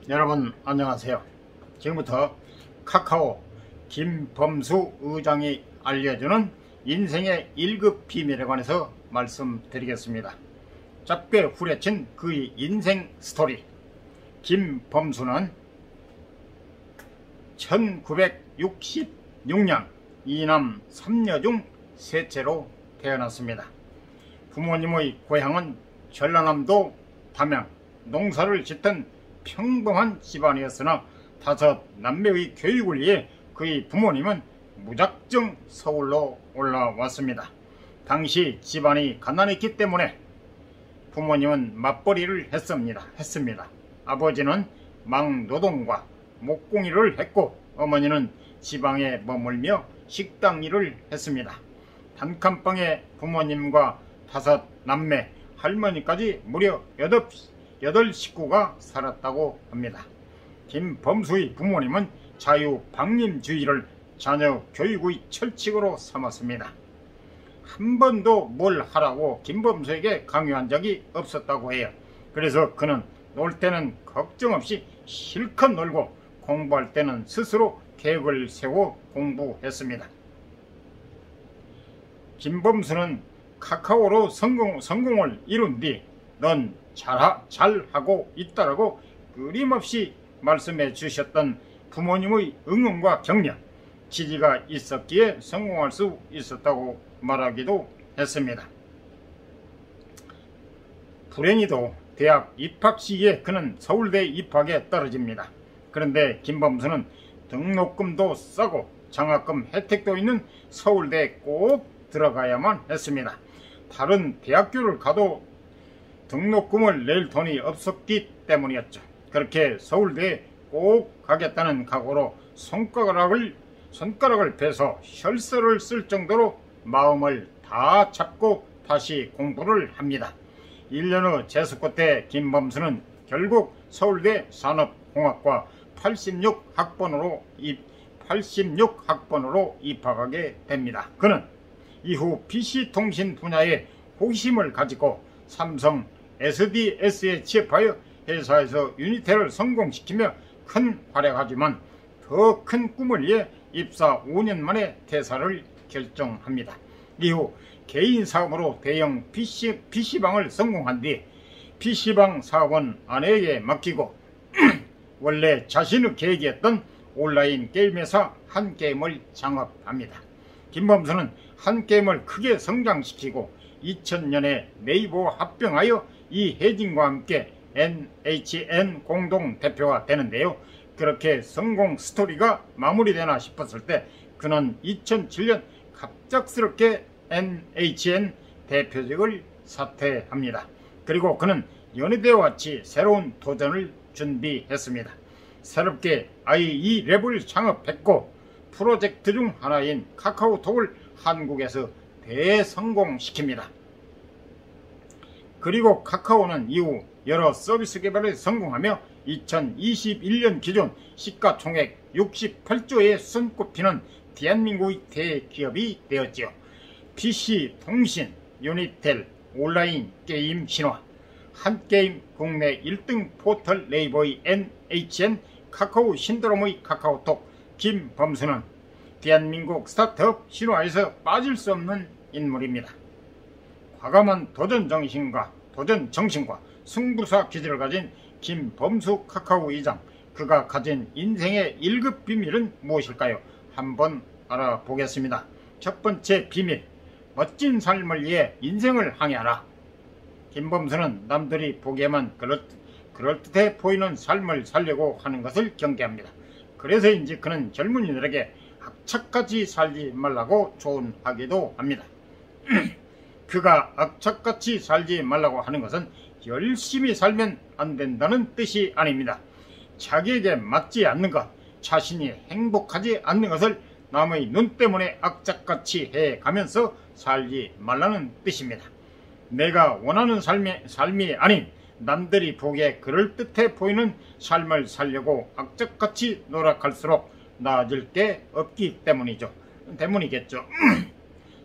여러분 안녕하세요. 지금부터 카카오 김범수 의장이 알려주는 인생의 1급 비밀에 관해서 말씀드리겠습니다. 짧게 후려친 그의 인생 스토리. 김범수는 1966년 이남 3녀 중 셋째로 태어났습니다. 부모님의 고향은 전라남도 담양, 농사를 짓던 평범한 집안이었으나 5 남매의 교육을 위해 그의 부모님은 무작정 서울로 올라왔습니다. 당시 집안이 가난했기 때문에 부모님은 맞벌이를 했습니다. 아버지는 막노동과 목공일을 했고 어머니는 지방에 머물며 식당 일을 했습니다. 단칸방에 부모님과 5 남매, 할머니까지 무려 8 식구가 살았다고 합니다. 김범수의 부모님은 자유방임주의를 자녀 교육의 철칙으로 삼았습니다. 한 번도 뭘 하라고 김범수에게 강요한 적이 없었다고 해요. 그래서 그는 놀 때는 걱정 없이 실컷 놀고 공부할 때는 스스로 계획을 세워 공부했습니다. 김범수는 카카오로 성공을 이룬 뒤 넌 잘하고 있다라고 끊임없이 말씀해 주셨던 부모님의 응원과 격려, 지지가 있었기에 성공할 수 있었다고 말하기도 했습니다. 불행히도 대학 입학 시기에 그는 서울대 입학에 떨어집니다. 그런데 김범수는 등록금도 싸고 장학금 혜택도 있는 서울대에 꼭 들어가야만 했습니다. 다른 대학교를 가도 등록금을 낼 돈이 없었기 때문이었죠. 그렇게 서울대에 꼭 가겠다는 각오로 손가락을 베서 혈서를 쓸 정도로 마음을 다 잡고 다시 공부를 합니다. 1년 후 재수고 때 김범수는 결국 서울대 산업공학과 86학번으로 입학하게 됩니다. 그는 이후 PC통신 분야에 호기심을 가지고 삼성 SDS에 취업하여 회사에서 유니텔을 성공시키며 큰 활약하지만 더 큰 꿈을 위해 입사 5년 만에 퇴사를 결정합니다. 이후 개인 사업으로 대형 PC방을 성공한 뒤 PC방 사업은 아내에게 맡기고 원래 자신의 계획이었던 온라인 게임회사 한게임을 창업합니다. 김범수는 한게임을 크게 성장시키고 2000년에 네이버 합병하여 이혜진과 함께 NHN 공동대표가 되는데요. 그렇게 성공 스토리가 마무리되나 싶었을 때 그는 2007년 갑작스럽게 NHN 대표직을 사퇴합니다. 그리고 그는 연희대와 같이 새로운 도전을 준비했습니다. 새롭게 i2랩을 창업했고 프로젝트 중 하나인 카카오톡을 한국에서 대성공시킵니다. 그리고 카카오는 이후 여러 서비스 개발에 성공하며 2021년 기준 시가총액 68조에 손꼽히는 대한민국의 대기업이 되었지요. PC, 통신, 유니텔, 온라인 게임 신화, 한게임 국내 1등 포털 네이버의 NHN, 카카오 신드롬의 카카오톡, 김범수는 대한민국 스타트업 신화에서 빠질 수 없는 인물입니다. 과감한 도전정신과 승부사 기질을 가진 김범수 카카오 이장, 그가 가진 인생의 1급 비밀은 무엇일까요? 한번 알아보겠습니다. 첫 번째 비밀, 멋진 삶을 위해 인생을 항해하라. 김범수는 남들이 보기에만 그럴듯해 보이는 삶을 살려고 하는 것을 경계합니다. 그래서인지 그는 젊은이들에게 악착같이 살지 말라고 조언하기도 합니다. 그가 악착같이 살지 말라고 하는 것은 열심히 살면 안 된다는 뜻이 아닙니다. 자기에게 맞지 않는 것, 자신이 행복하지 않는 것을 남의 눈 때문에 악착같이 해가면서 살지 말라는 뜻입니다. 내가 원하는 삶이 아닌 남들이 보기에 그럴듯해 보이는 삶을 살려고 악착같이 노력할수록 나아질 게 없기 때문이겠죠.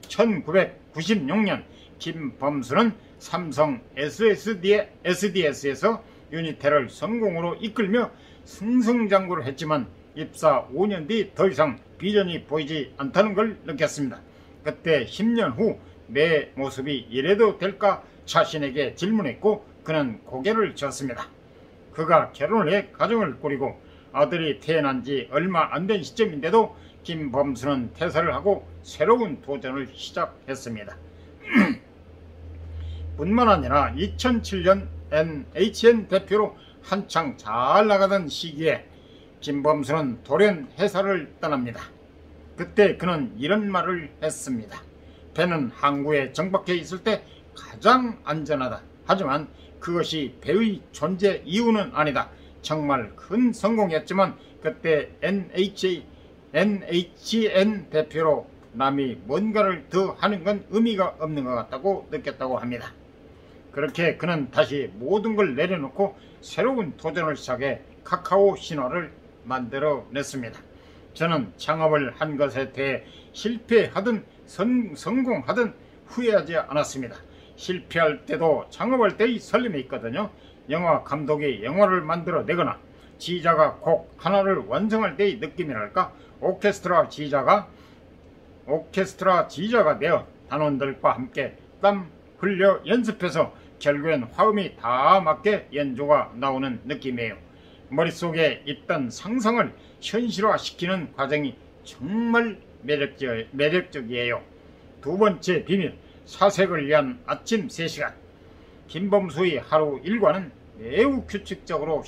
1996년 김범수는 삼성 SDS에서 유니테를 성공으로 이끌며 승승장구를 했지만 입사 5년 뒤 더 이상 비전이 보이지 않다는 걸 느꼈습니다. 그때 10년 후 내 모습이 이래도 될까 자신에게 질문했고 그는 고개를 젓습니다. 그가 결혼을 해 가정을 꾸리고 아들이 태어난 지 얼마 안 된 시점인데도 김범수는 퇴사를 하고 새로운 도전을 시작했습니다. 뿐만 아니라 2007년 NHN 대표로 한창 잘 나가던 시기에 김범수는 돌연 회사를 떠납니다. 그때 그는 이런 말을 했습니다. 배는 항구에 정박해 있을 때 가장 안전하다. 하지만 그것이 배의 존재 이유는 아니다. 정말 큰 성공이었지만 그때 NHN 대표로 남이 뭔가를 더 하는 건 의미가 없는 것 같다고 느꼈다고 합니다. 그렇게 그는 다시 모든 걸 내려놓고 새로운 도전을 시작해 카카오 신화를 만들어냈습니다. 저는 창업을 한 것에 대해 실패하든 성공하든 후회하지 않았습니다. 실패할 때도 창업할 때의 설렘이 있거든요. 영화 감독이 영화를 만들어내거나 지휘자가 곡 하나를 완성할 때의 느낌이랄까. 오케스트라 지휘자가 되어 단원들과 함께 땀 흘려 연습해서 결국엔 화음이 다 맞게 연주가 나오는 느낌이에요. 머릿속에 있던 상상을 현실화시키는 과정이 정말 매력적이에요. 두 번째 비밀, 사색을 위한 아침 3시간. 김범수의 하루 일과는 매우 규칙적으로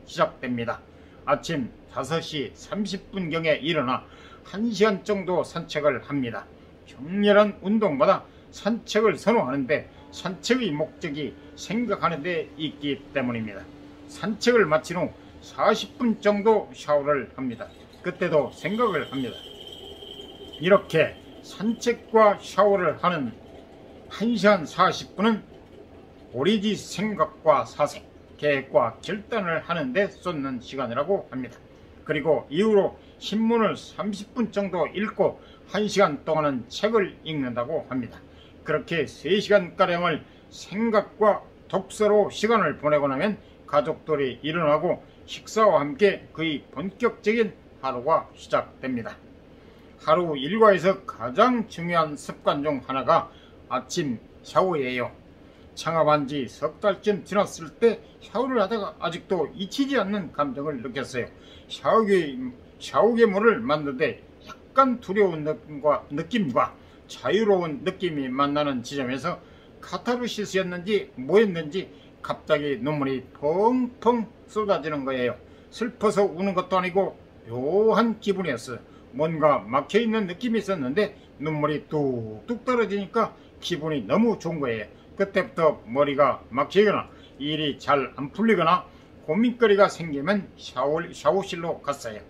시작됩니다. 아침 5시 30분경에 일어나 1시간 정도 산책을 합니다. 격렬한 운동보다 산책을 선호하는데 산책의 목적이 생각하는 데 있기 때문입니다. 산책을 마친 후 40분 정도 샤워를 합니다. 그때도 생각을 합니다. 이렇게 산책과 샤워를 하는 1시간 40분은 오리지 생각과 사색, 계획과 결단을 하는데 쏟는 시간이라고 합니다. 그리고 이후로 신문을 30분 정도 읽고 1시간 동안은 책을 읽는다고 합니다. 그렇게 3시간가량을 생각과 독서로 시간을 보내고 나면 가족들이 일어나고 식사와 함께 거의 본격적인 하루가 시작됩니다. 하루 일과에서 가장 중요한 습관 중 하나가 아침 샤워예요. 창업한 지 석 달쯤 지났을 때 샤워를 하다가 아직도 잊히지 않는 감정을 느꼈어요. 샤워기물을 만드는데 약간 두려운 느낌과 자유로운 느낌이 만나는 지점에서 카타르시스였는지 뭐였는지 갑자기 눈물이 펑펑 쏟아지는 거예요. 슬퍼서 우는 것도 아니고 묘한 기분이었어요. 뭔가 막혀있는 느낌이 있었는데 눈물이 뚝뚝 떨어지니까 기분이 너무 좋은 거예요. 그때부터 머리가 막히거나 일이 잘 안 풀리거나 고민거리가 생기면 샤워실로 갔어요.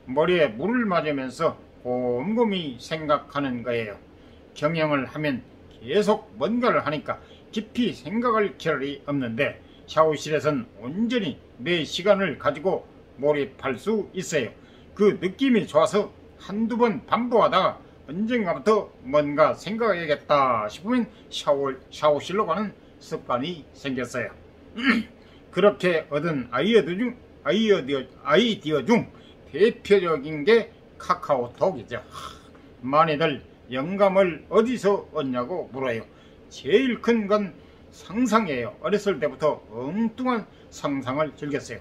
머리에 물을 맞으면서 곰곰이 생각하는 거예요. 경영을 하면 계속 뭔가를 하니까 깊이 생각할 겨를이 없는데 샤워실에선 온전히 내 시간을 가지고 몰입할 수 있어요. 그 느낌이 좋아서 한두 번 반복하다가 언젠가부터 뭔가 생각해야겠다 싶으면 샤워실로 가는 습관이 생겼어요. 그렇게 얻은 아이디어 중 대표적인 게 카카오톡이죠. 많이들 영감을 어디서 얻냐고 물어요. 제일 큰 건 상상이에요. 어렸을 때부터 엉뚱한 상상을 즐겼어요.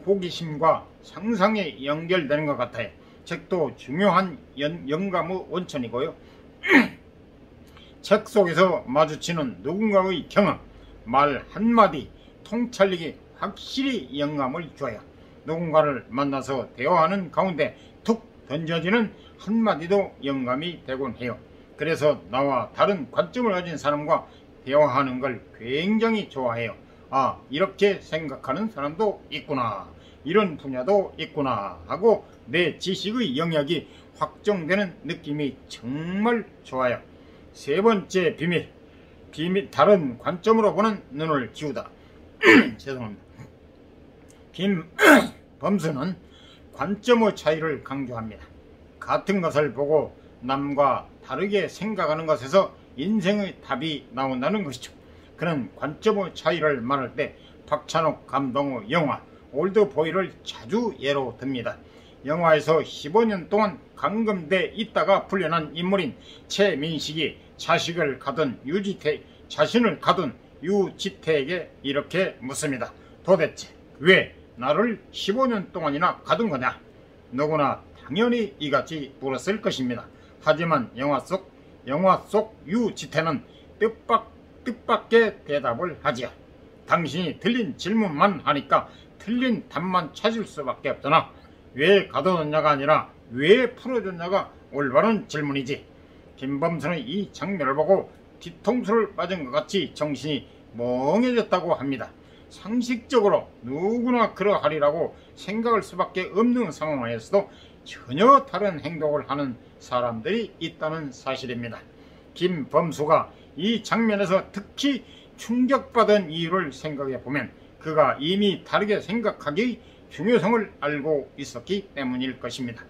호기심과 상상이 연결되는 것 같아요. 책도 중요한 영감의 원천이고요. 책 속에서 마주치는 누군가의 경험, 말 한마디, 통찰력이 확실히 영감을 줘요. 누군가를 만나서 대화하는 가운데 툭 던져지는 한마디도 영감이 되곤 해요. 그래서 나와 다른 관점을 가진 사람과 대화하는 걸 굉장히 좋아해요. 아, 이렇게 생각하는 사람도 있구나, 이런 분야도 있구나 하고 내 지식의 영역이 확정되는 느낌이 정말 좋아요. 세 번째 비밀, 다른 관점으로 보는 눈을 키우다. 죄송합니다. 김범수는 관점의 차이를 강조합니다. 같은 것을 보고 남과 다르게 생각하는 것에서 인생의 답이 나온다는 것이죠. 그는 관점의 차이를 말할 때 박찬욱 감독의 영화 올드보이를 자주 예로 듭니다. 영화에서 15년 동안 감금돼 있다가 풀려난 인물인 최민식이 자신을 가둔 유지태에게 이렇게 묻습니다. 도대체 왜 나를 15년 동안이나 가둔 거냐? 누구나 당연히 이같이 물었을 것입니다. 하지만 영화 속 유지태는 뜻밖의 대답을 하지요. 당신이 틀린 질문만 하니까 틀린 답만 찾을 수밖에 없잖아. 왜 가둬뒀냐가 아니라 왜 풀어줬냐가 올바른 질문이지. 김범수는 이 장면을 보고 뒤통수를 맞은 것 같이 정신이 멍해졌다고 합니다. 상식적으로 누구나 그러하리라고 생각할 수밖에 없는 상황에서도 전혀 다른 행동을 하는 사람들이 있다는 사실입니다. 김범수가 이 장면에서 특히 충격받은 이유를 생각해 보면 그가 이미 다르게 생각하기 중요성을 알고 있었기 때문일 것입니다.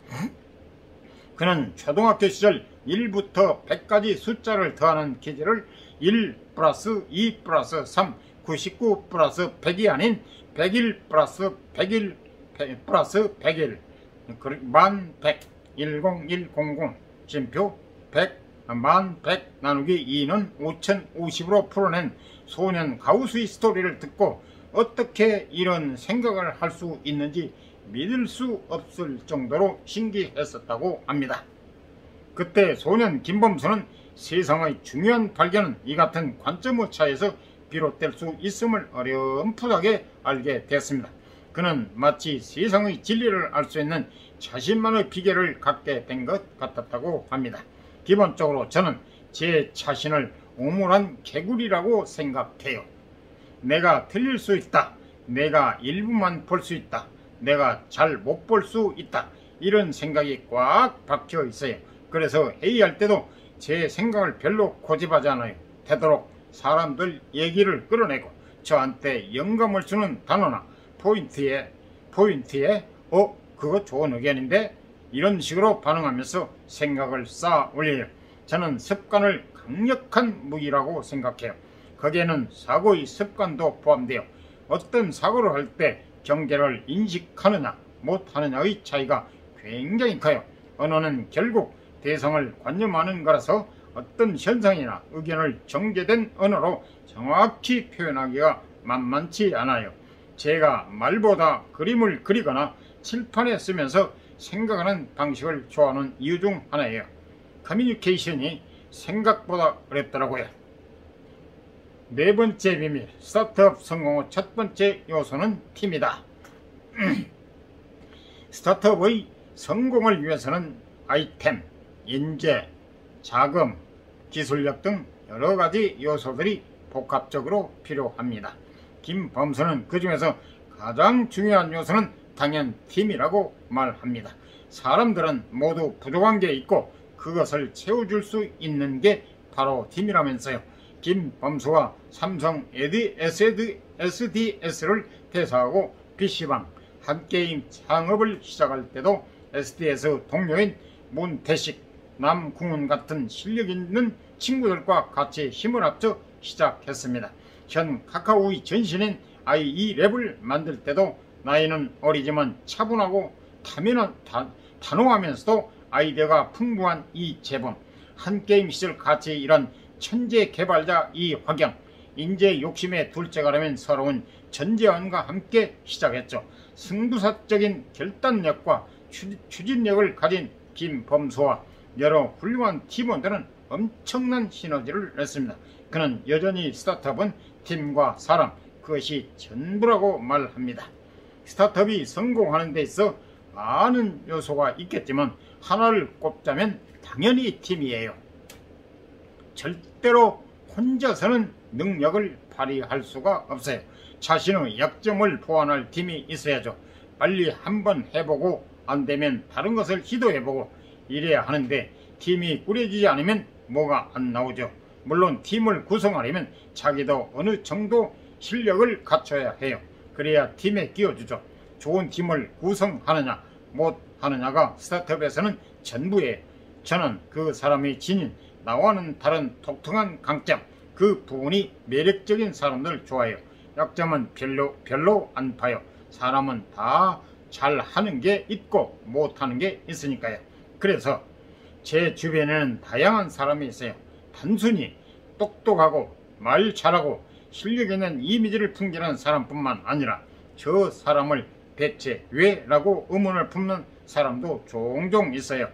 그는 초등학교 시절 1부터 100까지 숫자를 더하는 퀴즈를 1 플러스 2 플러스 3 99 플러스 100이 아닌 101 플러스 101 플러스 101 1100 10100 진표 100 1100 나누기 2는 5050으로 풀어낸 소년 가우스의 스토리를 듣고 어떻게 이런 생각을 할 수 있는지 믿을 수 없을 정도로 신기했었다고 합니다. 그때 소년 김범수는 세상의 중요한 발견은 이 같은 관점의 차이에서 비롯될 수 있음을 어렴풋하게 알게 됐습니다. 그는 마치 세상의 진리를 알 수 있는 자신만의 비결을 갖게 된 것 같았다고 합니다. 기본적으로 저는 제 자신을 오물한 개구리라고 생각해요. 내가 틀릴 수 있다. 내가 일부만 볼 수 있다. 내가 잘 못 볼 수 있다. 이런 생각이 꽉 박혀 있어요. 그래서 회의할 때도 제 생각을 별로 고집하지 않아요. 되도록 사람들 얘기를 끌어내고 저한테 영감을 주는 단어나 포인트에 그거 좋은 의견인데 이런 식으로 반응하면서 생각을 쌓아 올려요. 저는 습관을 강력한 무기라고 생각해요. 거기에는 사고의 습관도 포함되어 어떤 사고를 할 때 경계를 인식하느냐 못하느냐의 차이가 굉장히 커요. 언어는 결국 대상을 관념하는 거라서 어떤 현상이나 의견을 정제된 언어로 정확히 표현하기가 만만치 않아요. 제가 말보다 그림을 그리거나 칠판에 쓰면서 생각하는 방식을 좋아하는 이유 중 하나예요. 커뮤니케이션이 생각보다 어렵더라고요. 네 번째 비밀, 스타트업 성공의 첫 번째 요소는 팀이다. 스타트업의 성공을 위해서는 아이템, 인재, 자금, 기술력 등 여러가지 요소들이 복합적으로 필요합니다. 김범수는 그 중에서 가장 중요한 요소는 당연 팀이라고 말합니다. 사람들은 모두 부족한 게 있고 그것을 채워줄 수 있는 게 바로 팀이라면서요. 김범수가 삼성 SDS를 퇴사하고 PC방 한게임 창업을 시작할 때도 SDS 동료인 문태식, 남궁훈 같은 실력 있는 친구들과 같이 힘을 합쳐 시작했습니다. 현 카카오의 전신인 IE랩을 만들 때도 나이는 어리지만 차분하고 단호하면서도 아이디어가 풍부한 이재범, 한게임 시절 같이 일한 천재 개발자 이화경, 인재 욕심의 둘째가라면 서러운 전재환과 함께 시작했죠. 승부사적인 결단력과 추진력을 가진 김범수와 여러 훌륭한 팀원들은 엄청난 시너지를 냈습니다. 그는 여전히 스타트업은 팀과 사람, 그것이 전부라고 말합니다. 스타트업이 성공하는 데 있어 많은 요소가 있겠지만 하나를 꼽자면 당연히 팀이에요. 절대로 혼자서는 능력을 발휘할 수가 없어요. 자신의 약점을 보완할 팀이 있어야죠. 빨리 한번 해보고 안되면 다른 것을 시도해보고 이래야 하는데 팀이 꾸려지지 않으면 뭐가 안 나오죠. 물론 팀을 구성하려면 자기도 어느 정도 실력을 갖춰야 해요. 그래야 팀에 끼워주죠. 좋은 팀을 구성하느냐 못하느냐가 스타트업에서는 전부예요. 저는 그 사람이 지닌 나와는 다른 독특한 강점, 그 부분이 매력적인 사람들 좋아해요. 약점은 별로 안 봐요. 사람은 다 잘하는 게 있고 못하는 게 있으니까요. 그래서 제 주변에는 다양한 사람이 있어요. 단순히 똑똑하고 말 잘하고 실력 있는 이미지를 풍기는 사람뿐만 아니라 저 사람을 대체 왜? 라고 의문을 품는 사람도 종종 있어요.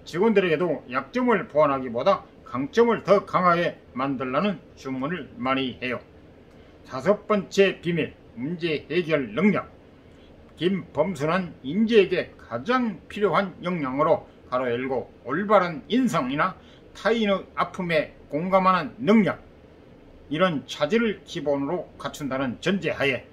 직원들에게도 약점을 보완하기보다 강점을 더 강하게 만들라는 주문을 많이 해요. 5번째 비밀, 문제 해결 능력. 김범수는 인재에게 가장 필요한 역량으로 가로 열고 올바른 인성이나 타인의 아픔에 공감하는 능력, 이런 차질을 기본으로 갖춘다는 전제하에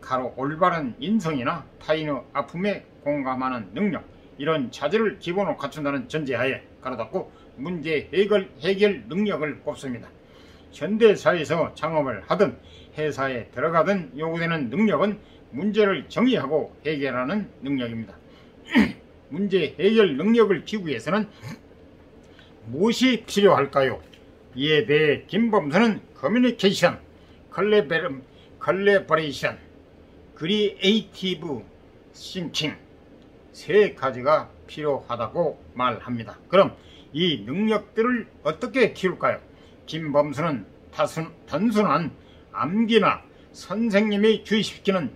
가로 올바른 인성이나 타인의 아픔에 공감하는 능력, 이런 차질을 기본으로 갖춘다는 전제하에 가로 닫고 문제 해결 능력을 꼽습니다. 현대사회에서 창업을 하든 회사에 들어가든 요구되는 능력은 문제를 정의하고 해결하는 능력입니다. 문제 해결 능력을 키우기 위해서는 무엇이 필요할까요? 이에 대해 김범수는 커뮤니케이션, 컬래버레이션, 크리에이티브 싱킹 3가지가 필요하다고 말합니다. 그럼 이 능력들을 어떻게 키울까요? 김범수는 단순한 암기나 선생님이 주입시키는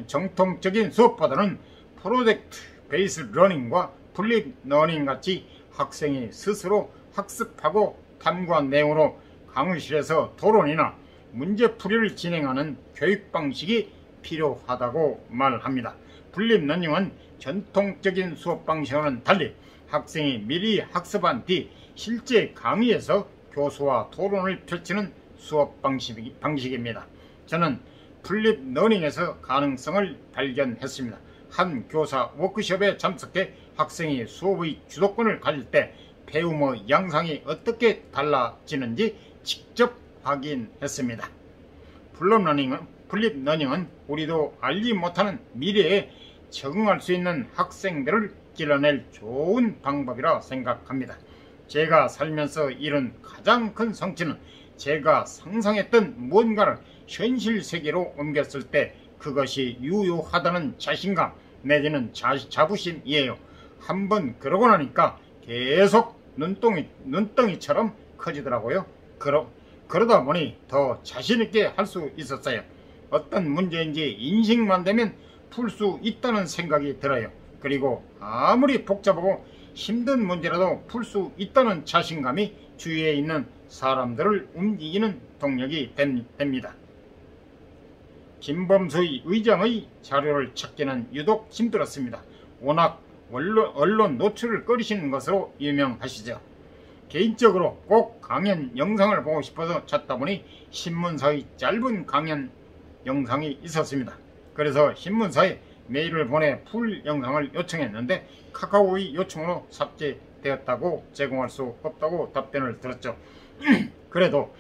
정통적인 수업보다는 프로젝트 베이스 러닝과 플립 러닝 같이 학생이 스스로 학습하고 탐구한 내용으로 강의실에서 토론이나 문제풀이를 진행하는 교육 방식이 필요하다고 말합니다. 플립 러닝은 전통적인 수업 방식과는 달리 학생이 미리 학습한 뒤 실제 강의에서 교수와 토론을 펼치는 수업 방식입니다. 저는 플립 러닝에서 가능성을 발견했습니다. 한 교사 워크숍에 참석해 학생이 수업의 주도권을 가질 때 배움의 양상이 어떻게 달라지는지 직접 확인했습니다. 플립 러닝은 우리도 알지 못하는 미래에 적응할 수 있는 학생들을 길러낼 좋은 방법이라 생각합니다. 제가 살면서 이룬 가장 큰 성취는 제가 상상했던 무언가를 현실 세계로 옮겼을 때 그것이 유효하다는 자신감 내지는 자부심이에요. 한번 그러고 나니까 계속 눈덩이처럼 커지더라고요. 그러다 보니 더 자신있게 할 수 있었어요. 어떤 문제인지 인식만 되면 풀 수 있다는 생각이 들어요. 그리고 아무리 복잡하고 힘든 문제라도 풀 수 있다는 자신감이 주위에 있는 사람들을 움직이는 동력이 됩니다. 김범수의 의장의 자료를 찾기는 유독 힘들었습니다. 워낙 언론 노출을 꺼리시는 것으로 유명하시죠. 개인적으로 꼭 강연 영상을 보고 싶어서 찾다 보니 신문사의 짧은 강연 영상이 있었습니다. 그래서 신문사에 메일을 보내 풀 영상을 요청했는데 카카오의 요청으로 삭제되었다고 제공할 수 없다고 답변을 들었죠. 그래도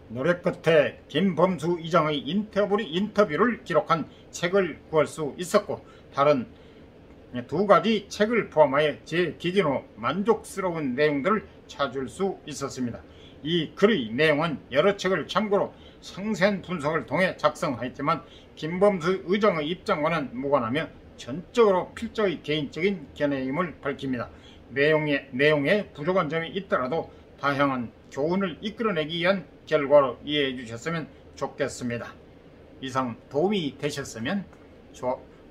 노력 끝에 김범수 의장의 인터뷰를 기록한 책을 구할 수 있었고 다른 2가지 책을 포함하여 제 기준으로 만족스러운 내용들을 찾을 수 있었습니다. 이 글의 내용은 여러 책을 참고로 상세한 분석을 통해 작성하였지만 김범수 의장의 입장과는 무관하며 전적으로 필자의 개인적인 견해임을 밝힙니다. 내용에 부족한 점이 있더라도 다양한 교훈을 이끌어내기 위한 결과로 이해해 주셨으면 좋겠습니다. 이상 도움이 되셨으면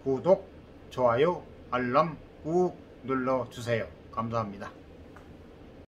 구독, 좋아요, 알람 꾹 눌러주세요. 감사합니다.